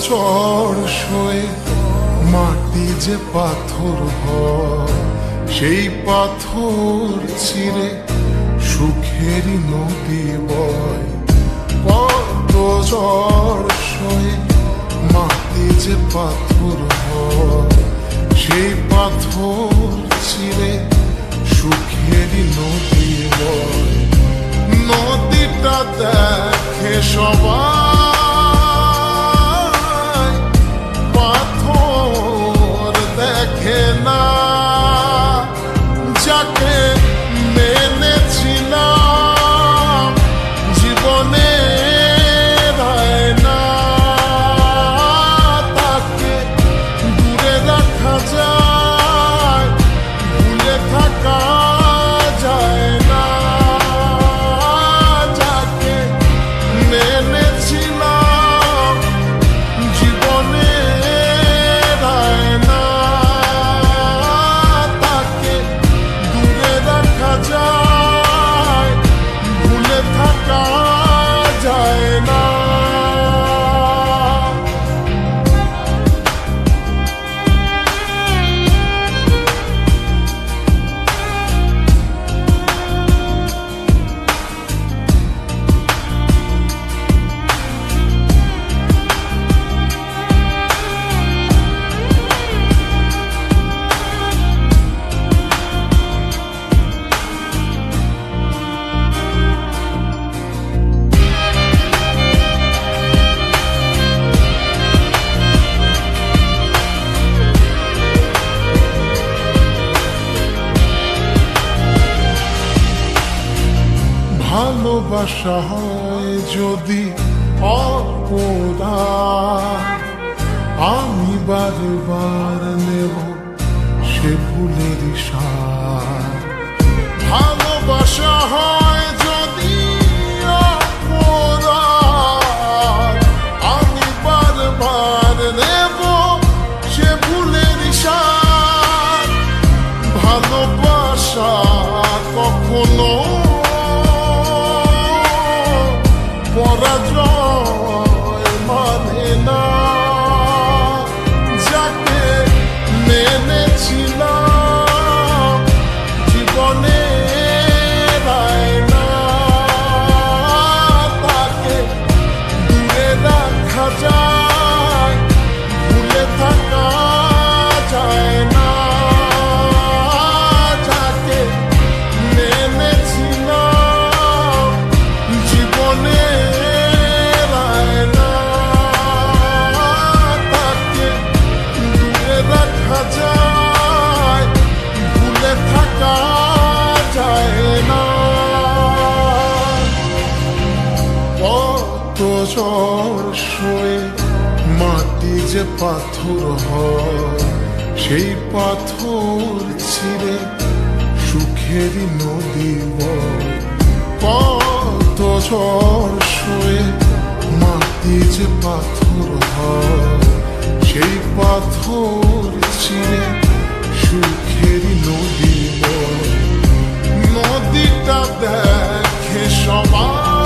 ঝড় সয়ে মাটি যে পাথর হয়, সেই পাথর চিরে সুখেরই নদী বয়। কত ঝড় সয়ে মাটি যে পাথর হয়, সেই পাথর চিরে সুখেরই নদী বয়। নদীটা দেখে সবাই, পাথর দেখে না। যাকে মেনেছিলাম জীবনে না, তাকে দূরে রাখা যায়, ভুলে থাকা যায় না। যাকে মেনেছিলাম জীবনে না, তাকে দূরে রাখা যায়, ভুলে থাকা যায় না। ভালোবাসা হয় যদি অপরাধ, আমি বারবার নেব সে ভুলের সার। ভালোবাসা হয় যদি অপরাধ, আমি বারবার নেব সে ভুলের সার। ভালোবাসা কখনো পরাজয় মানে না। যাকে মেনেছিলাম জীবনে না, তাকে দূরে রাখা যায়, ভুলে থাকা যায় না। যাকে মেনেছিলাম জীবনে যায়, ভুলে থাকা যায় না। কত ঝড় সয়ে মাটি যে পাথর হয়, সেই পাথর ছিঁড়ে সুখেরই নদী বয়। কত ঝড় সয়ে মাটি যে পাথর হয়, সেই পাথর চিরে সুখেরই নদী বয়। নদীটা দেখে সবাই,